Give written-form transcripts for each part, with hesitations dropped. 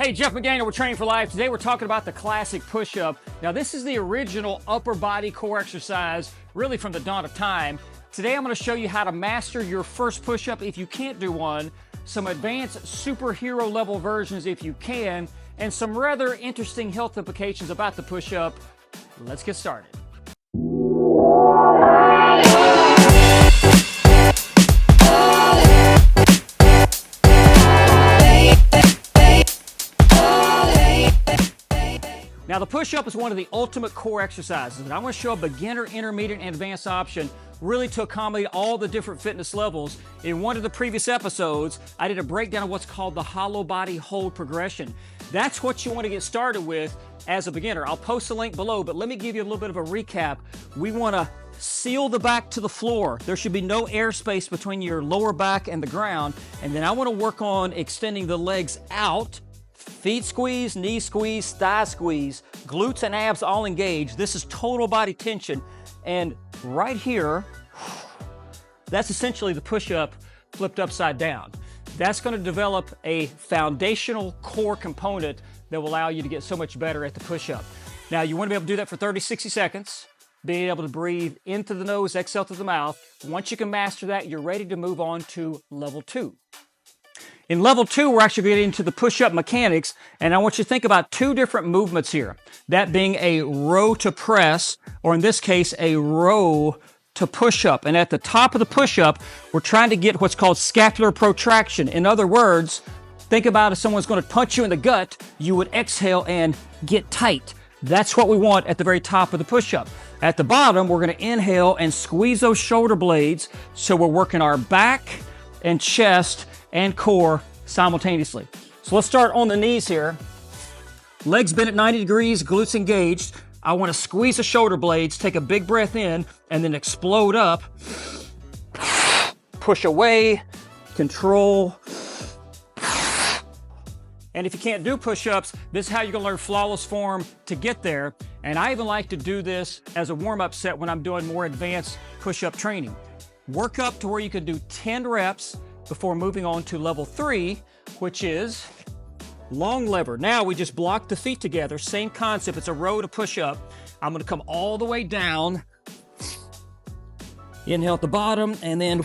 Hey, Jeff McDaniel with Training for Life. Today we're talking about the classic push-up. Now this is the original upper body core exercise, really from the dawn of time. Today I'm going to show you how to master your first push-up if you can't do one, some advanced superhero level versions if you can, and some rather interesting health implications about the push-up. Let's get started. Now the push-up is one of the ultimate core exercises, and I'm going to show a beginner, intermediate, and advanced option really to accommodate all the different fitness levels. In one of the previous episodes, I did a breakdown of what's called the hollow body hold progression. That's what you want to get started with as a beginner. I'll post a link below, but let me give you a little bit of a recap. We want to seal the back to the floor. There should be no airspace between your lower back and the ground, and then I want to work on extending the legs out. Feet squeeze, knee squeeze, thigh squeeze, glutes and abs all engaged. This is total body tension. And right here, that's essentially the push-up flipped upside down. That's going to develop a foundational core component that will allow you to get so much better at the push-up. Now, you want to be able to do that for 30, 60 seconds, being able to breathe in through the nose, exhale through the mouth. Once you can master that, you're ready to move on to level 2. In level 2, we're actually getting into the push-up mechanics, and I want you to think about two different movements here. That being a row to press, or in this case, a row to push-up. And at the top of the push-up, we're trying to get what's called scapular protraction. In other words, think about if someone's going to punch you in the gut, you would exhale and get tight. That's what we want at the very top of the push-up. At the bottom, we're going to inhale and squeeze those shoulder blades, so we're working our back and chest and core simultaneously. So let's start on the knees here. Legs bent at 90 degrees, glutes engaged. I want to squeeze the shoulder blades, take a big breath in, and then explode up. Push away, control. And if you can't do push-ups, this is how you're going to learn flawless form to get there. And I even like to do this as a warm-up set when I'm doing more advanced push-up training. Work up to where you can do 10 reps before moving on to level 3, which is long lever. Now we just block the feet together, same concept, it's a row to push up. I'm gonna come all the way down, inhale at the bottom, and then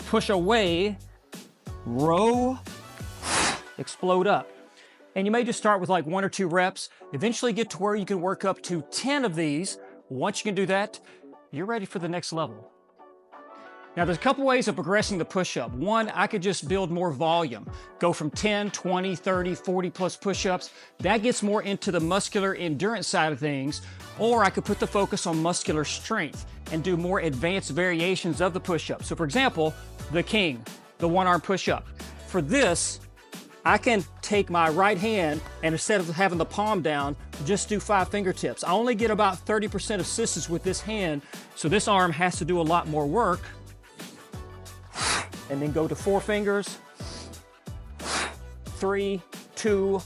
push away, row, explode up. And you may just start with like 1 or 2 reps, eventually get to where you can work up to 10 of these. Once you can do that, you're ready for the next level. Now, there's a couple ways of progressing the push-up. One, I could just build more volume, go from 10, 20, 30, 40 plus push-ups. That gets more into the muscular endurance side of things. Or I could put the focus on muscular strength and do more advanced variations of the push-up. So for example, the king, the one-arm push-up. For this, I can take my right hand and instead of having the palm down, just do 5 fingertips. I only get about 30% assistance with this hand, so this arm has to do a lot more work. And then go to 4 fingers, 3, 2,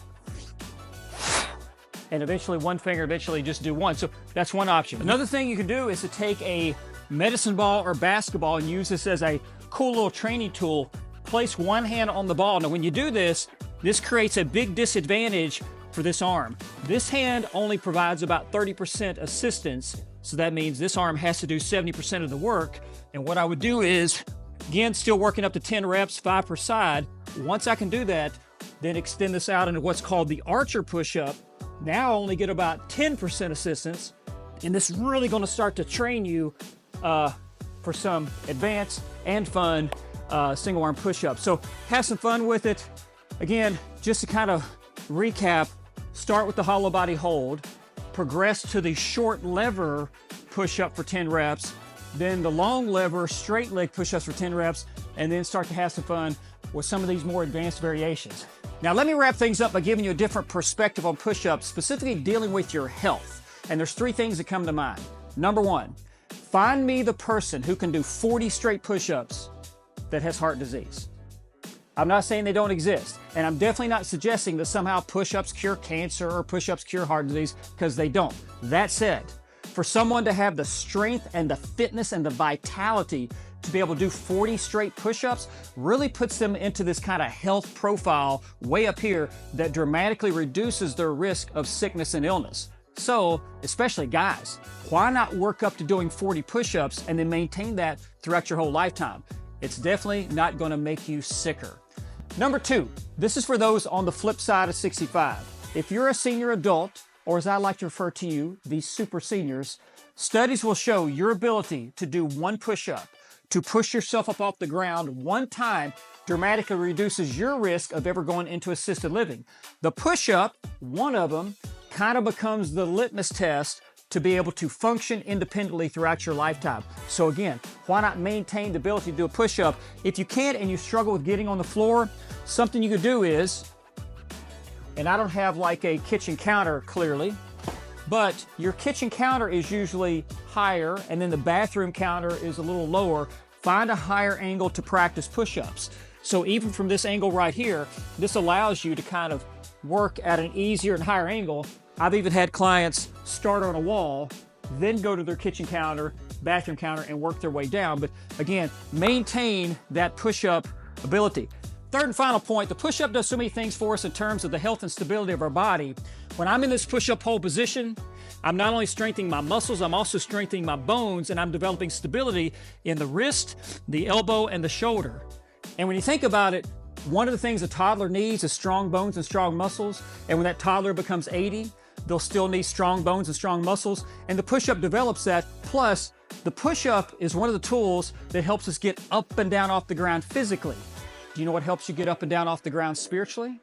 and eventually 1 finger, eventually just do 1. So that's one option. Another thing you can do is to take a medicine ball or basketball and use this as a cool little training tool. Place one hand on the ball. Now when you do this, this creates a big disadvantage for this arm. This hand only provides about 30% assistance, so that means this arm has to do 70% of the work. And what I would do is, again, still working up to 10 reps, 5 per side. Once I can do that, then extend this out into what's called the archer push-up. Now I only get about 10% assistance, and this is really going to start to train you for some advanced and fun single arm push-ups. So have some fun with it. Again, just to kind of recap, start with the hollow body hold, progress to the short lever push-up for 10 reps, then the long lever straight leg push-ups for 10 reps, and then start to have some fun with some of these more advanced variations. Now let me wrap things up by giving you a different perspective on push-ups, specifically dealing with your health. And there's 3 things that come to mind. Number 1, find me the person who can do 40 straight push-ups that has heart disease. I'm not saying they don't exist, and I'm definitely not suggesting that somehow push-ups cure cancer or push-ups cure heart disease, because they don't. That said, For someone to have the strength and the fitness and the vitality to be able to do 40 straight push-ups really puts them into this kind of health profile way up here that dramatically reduces their risk of sickness and illness. So, especially guys, why not work up to doing 40 push-ups and then maintain that throughout your whole lifetime? It's definitely not going to make you sicker. Number 2, this is for those on the flip side of 65. If you're a senior adult, or as I like to refer to you, these super seniors, studies will show your ability to do one push-up, to push yourself up off the ground one time, dramatically reduces your risk of ever going into assisted living. The push-up, one of them, kind of becomes the litmus test to be able to function independently throughout your lifetime. So again, why not maintain the ability to do a push-up? If you can't and you struggle with getting on the floor, something you could do is, and I don't have like a kitchen counter clearly, but your kitchen counter is usually higher and then the bathroom counter is a little lower. Find a higher angle to practice push-ups. So even from this angle right here, this allows you to kind of work at an easier and higher angle. I've even had clients start on a wall, then go to their kitchen counter, bathroom counter, and work their way down. But again, maintain that push-up ability. Third and final point, the push-up does so many things for us in terms of the health and stability of our body. When I'm in this push-up hold position, I'm not only strengthening my muscles, I'm also strengthening my bones, and I'm developing stability in the wrist, the elbow, and the shoulder. And when you think about it, one of the things a toddler needs is strong bones and strong muscles. And when that toddler becomes 80, they'll still need strong bones and strong muscles. And the push-up develops that. Plus, the push-up is one of the tools that helps us get up and down off the ground physically. Do you know what helps you get up and down off the ground spiritually?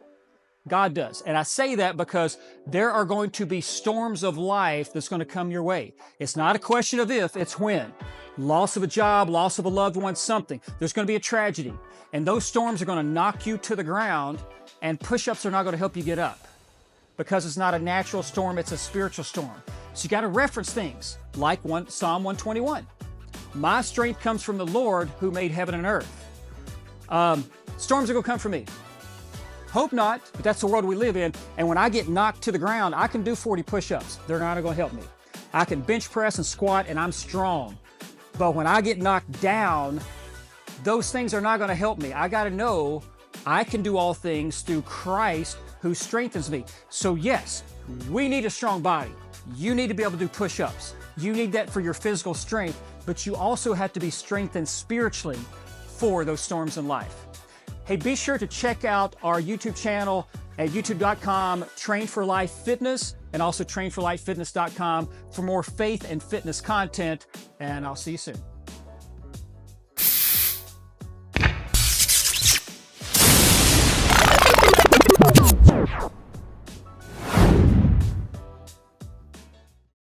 God does. And I say that because there are going to be storms of life that's going to come your way. It's not a question of if, it's when. Loss of a job, loss of a loved one, something. There's going to be a tragedy. And those storms are going to knock you to the ground, and push-ups are not going to help you get up. Because it's not a natural storm, it's a spiritual storm. So you got to reference things like Psalm 121. My strength comes from the Lord who made heaven and earth. Storms are going to come for me. Hope not, but that's the world we live in. And when I get knocked to the ground, I can do 40 push-ups. They're not going to help me. I can bench press and squat, and I'm strong. But when I get knocked down, those things are not going to help me. I got to know I can do all things through Christ who strengthens me. So yes, we need a strong body. You need to be able to do push-ups. You need that for your physical strength, but you also have to be strengthened spiritually for those storms in life. Hey, be sure to check out our YouTube channel at youtube.com, Train for Life Fitness, and also trainforlifefitness.com for more faith and fitness content, and I'll see you soon.